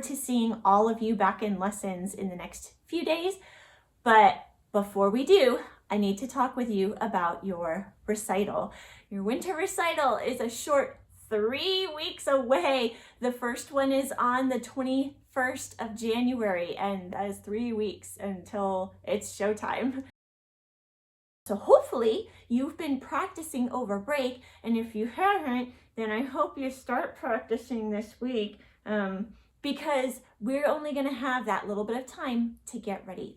forward to seeing all of you back in lessons in the next few days. But before we do, I need to talk with you about your recital. Your winter recital is a short 3 weeks away. The first one is on the 21st of January, and that is 3 weeks until it's showtime. So hopefully you've been practicing over break, and if you haven't, then I hope you start practicing this week because we're only going to have that little bit of time to get ready.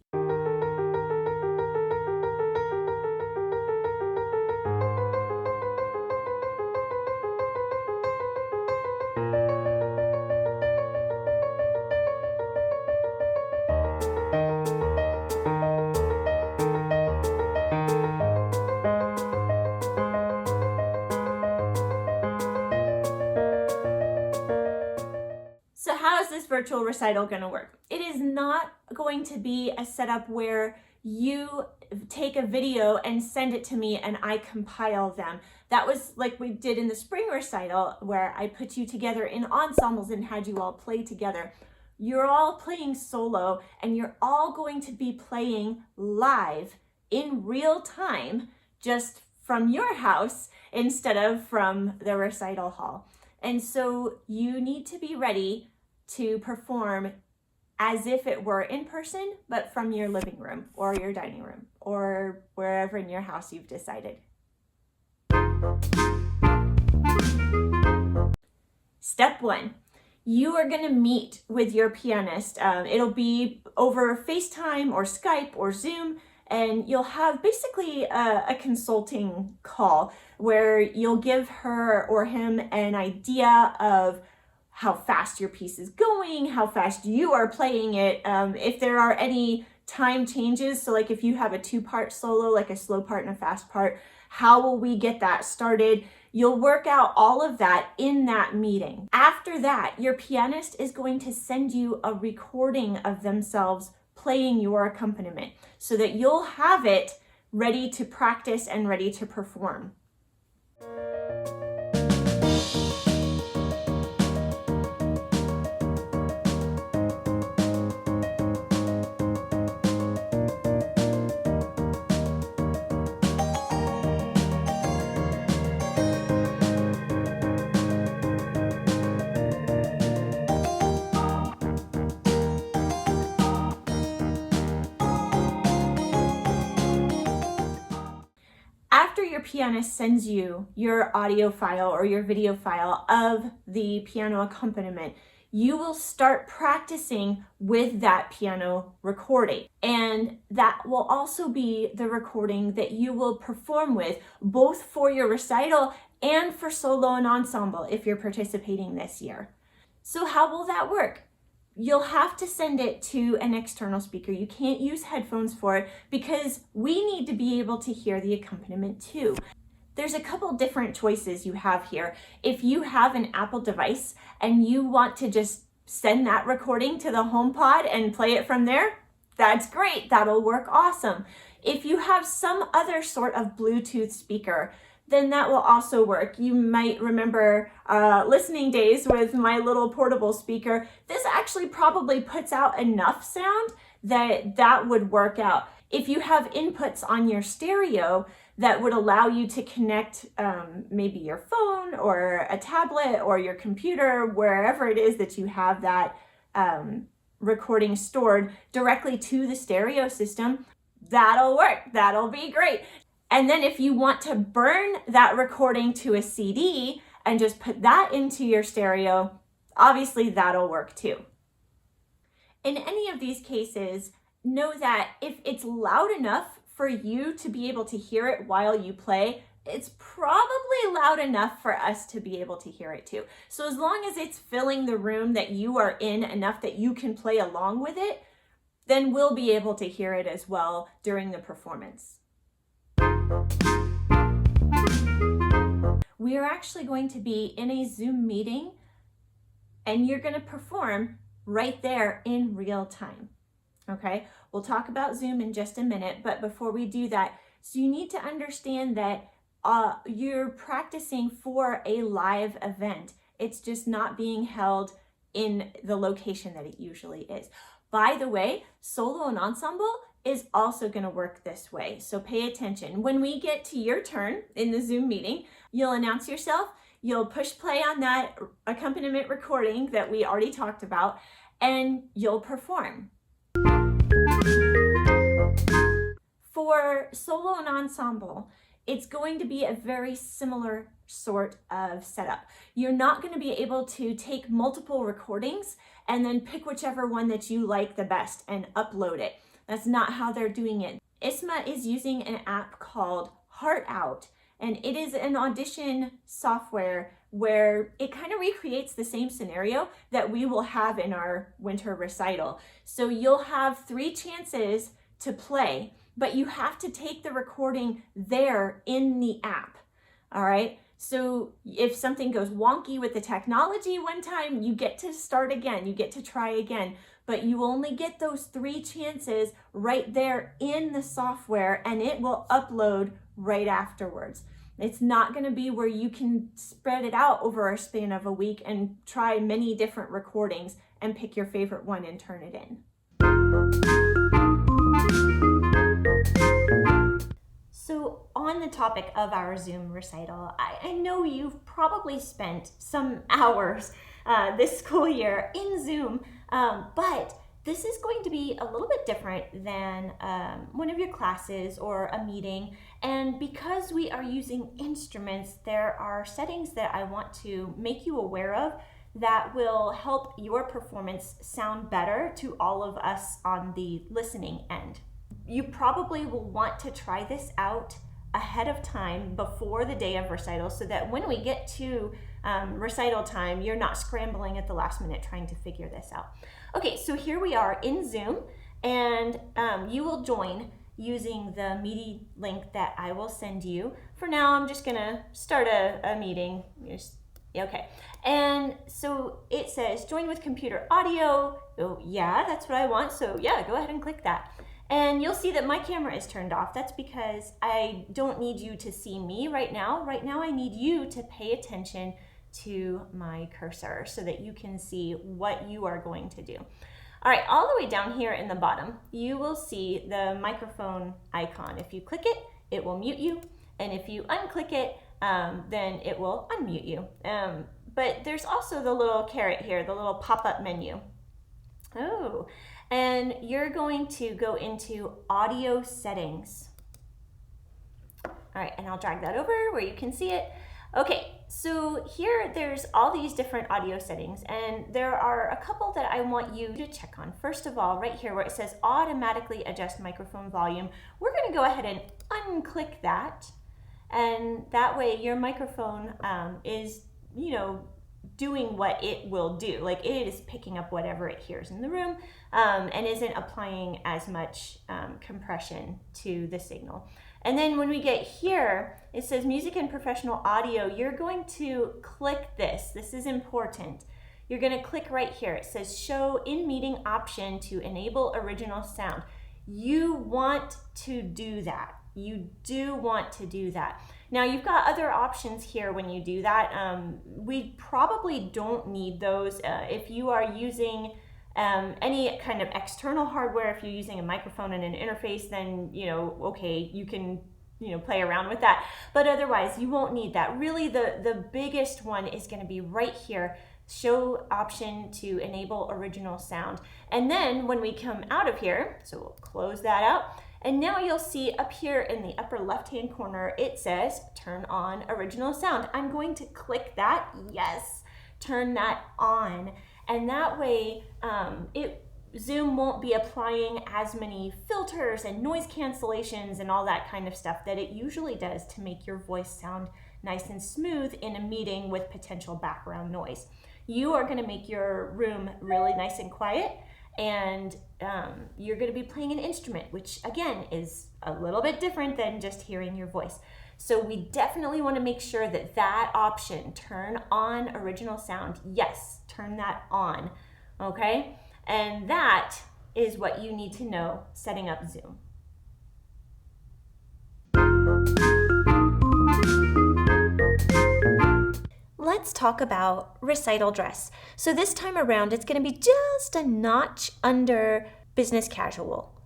So how is this virtual recital going to work? It is not going to be a setup where you take a video and send it to me and I compile them. That was like we did in the spring recital where I put you together in ensembles and had you all play together. You're all playing solo and you're all going to be playing live in real time, just from your house instead of from the recital hall. And so you need to be ready to perform as if it were in person, but from your living room or your dining room or wherever in your house you've decided. Step 1, you are going to meet with your pianist. It'll be over FaceTime or Skype or Zoom, and you'll have basically a consulting call where you'll give her or him an idea of how fast your piece is going, how fast you are playing it, if there are any time changes. So like if you have a 2-part solo, like a slow part and a fast part, how will we get that started? You'll work out all of that in that meeting. After that, your pianist is going to send you a recording of themselves playing your accompaniment so that you'll have it ready to practice and ready to perform. After your pianist sends you your audio file or your video file of the piano accompaniment, you will start practicing with that piano recording. And that will also be the recording that you will perform with, both for your recital and for solo and ensemble if you're participating this year. So how will that work? You'll have to send it to an external speaker. You can't use headphones for it because we need to be able to hear the accompaniment too. There's a couple different choices you have here. If you have an Apple device and you want to just send that recording to the HomePod and play it from there, that's great. That'll work awesome. If you have some other sort of Bluetooth speaker, then that will also work. You might remember listening days with my little portable speaker. This actually probably puts out enough sound that that would work out. If you have inputs on your stereo that would allow you to connect maybe your phone or a tablet or your computer, wherever it is that you have that recording stored directly to the stereo system, that'll work. That'll be great. And then if you want to burn that recording to a CD and just put that into your stereo, obviously that'll work too. In any of these cases, know that if it's loud enough for you to be able to hear it while you play, it's probably loud enough for us to be able to hear it too. So as long as it's filling the room that you are in enough that you can play along with it, then we'll be able to hear it as well during the performance. We are actually going to be in a Zoom meeting and you're going to perform right there in real time. Okay, we'll talk about Zoom in just a minute, but before we do that, so you need to understand that you're practicing for a live event. It's just not being held in the location that it usually is. By the way, solo and ensemble is also going to work this way. So pay attention. When we get to your turn in the Zoom meeting, you'll announce yourself, you'll push play on that accompaniment recording that we already talked about, and you'll perform. For solo and ensemble, it's going to be a very similar sort of setup. You're not going to be able to take multiple recordings and then pick whichever one that you like the best and upload it. That's not how they're doing it. ISMA is using an app called Heart Out, and it is an audition software where it kind of recreates the same scenario that we will have in our winter recital. So you'll have 3 chances to play, but you have to take the recording there in the app. All right. So if something goes wonky with the technology one time, you get to start again, you get to try again, but you only get those 3 chances right there in the software, and it will upload right afterwards. It's not going to be where you can spread it out over a span of a week and try many different recordings and pick your favorite one and turn it in. So on the topic of our Zoom recital, I know you've probably spent some hours this school year in Zoom, but this is going to be a little bit different than one of your classes or a meeting. And because we are using instruments, there are settings that I want to make you aware of that will help your performance sound better to all of us on the listening end. You probably will want to try this out ahead of time before the day of recital so that when we get to recital time, you're not scrambling at the last minute trying to figure this out. Okay, so here we are in Zoom, and you will join using the meeting link that I will send you. For now, I'm just gonna start a meeting. Okay, and so it says join with computer audio. Oh yeah, that's what I want. So yeah, go ahead and click that. And you'll see that my camera is turned off. That's because I don't need you to see me right now. Right now I need you to pay attention to my cursor so that you can see what you are going to do. All right, all the way down here in the bottom, you will see the microphone icon. If you click it, it will mute you. And if you unclick it, then it will unmute you. But there's also the little caret here, the little pop-up menu. Oh, and you're going to go into audio settings. All right, and I'll drag that over where you can see it. Okay, so here there's all these different audio settings, and there are a couple that I want you to check on. First of all, right here where it says automatically adjust microphone volume, we're going to go ahead and unclick that, and that way your microphone is, doing what it will do. Like it is picking up whatever it hears in the room and isn't applying as much compression to the signal. And then when we get here, it says music and professional audio. You're going to click this. This is important. You're going to click right here. It says show in meeting option to enable original sound. You want to do that. You do want to do that. Now you've got other options here when you do that. We probably don't need those. If you are using any kind of external hardware, if you're using a microphone and an interface, then, okay, you can, play around with that. But otherwise, you won't need that. Really, the biggest one is going to be right here, show option to enable original sound. And then when we come out of here, so we'll close that out. And now you'll see up here in the upper left-hand corner, it says turn on original sound. I'm going to click that. Yes, turn that on. And that way, Zoom won't be applying as many filters and noise cancellations and all that kind of stuff that it usually does to make your voice sound nice and smooth in a meeting with potential background noise. You are going to make your room really nice and quiet, and you're going to be playing an instrument, which again is a little bit different than just hearing your voice. So we definitely want to make sure that that option, turn on original sound, yes, turn that on, okay? And that is what you need to know setting up Zoom. let's talk about recital dress. So this time around, it's going to be just a notch under business casual.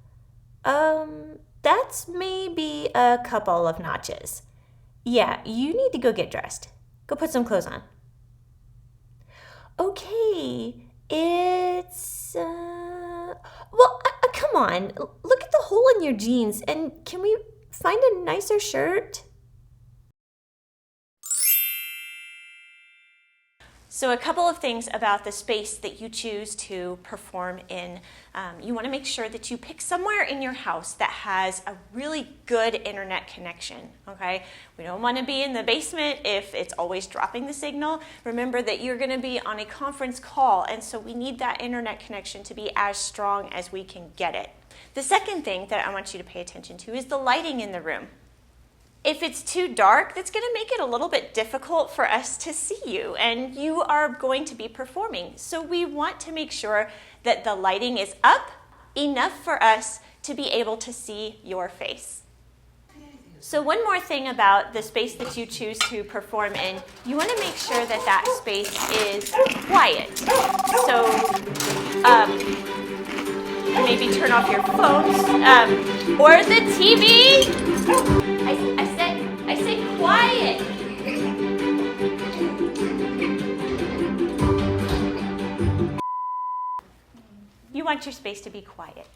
That's maybe a couple of notches. Yeah, you need to go get dressed. Go put some clothes on. Okay, it's, come on. Look at the hole in your jeans, and can we find a nicer shirt? So a couple of things about the space that you choose to perform in. You want to make sure that you pick somewhere in your house that has a really good internet connection, okay? We don't want to be in the basement if it's always dropping the signal. Remember that you're going to be on a conference call, and so we need that internet connection to be as strong as we can get it. The second thing that I want you to pay attention to is the lighting in the room. If it's too dark, that's going to make it a little bit difficult for us to see you, and you are going to be performing. So we want to make sure that the lighting is up enough for us to be able to see your face. So one more thing about the space that you choose to perform in, you want to make sure that that space is quiet. So maybe turn off your phones or the TV. I said quiet. You want your space to be quiet.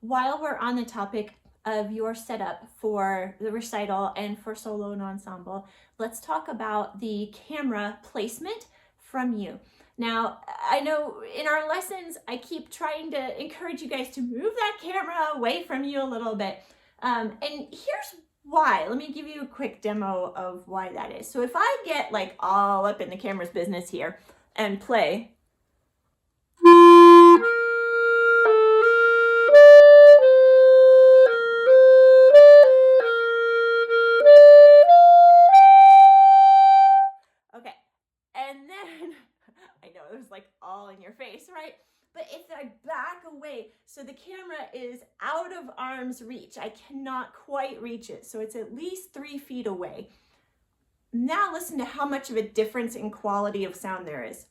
While we're on the topic of your setup for the recital and for solo and ensemble, let's talk about the camera placement from you. Now, I know in our lessons, I keep trying to encourage you guys to move that camera away from you a little bit. And here's why. Let me give you a quick demo of why that is. So if I get like all up in the camera's business here and play, okay, and then I know it was like all in your face, right? But if I back away, so the camera is out of arm's reach, I cannot quite reach it, so it's at least 3 feet away. Now listen to how much of a difference in quality of sound there is.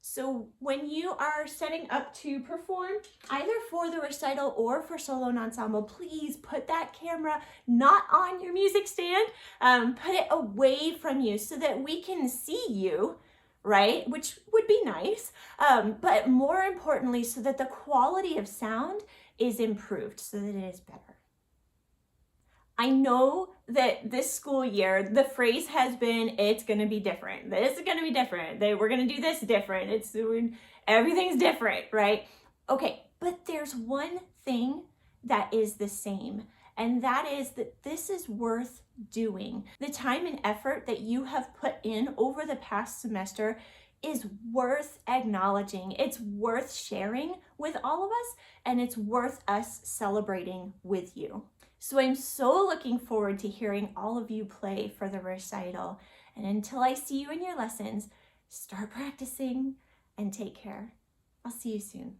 So when you are setting up to perform, either for the recital or for solo and ensemble, please put that camera not on your music stand, put it away from you so that we can see you, right? Which would be nice, but more importantly, so that the quality of sound is improved, so that it is better. I know that this school year, the phrase has been, it's going to be different. This is going to be different. We're going to do this different. Everything's different, right? Okay, but there's one thing that is the same, and that is that this is worth doing. The time and effort that you have put in over the past semester is worth acknowledging. It's worth sharing with all of us, and it's worth us celebrating with you. So I'm so looking forward to hearing all of you play for the recital. And until I see you in your lessons, start practicing and take care. I'll see you soon.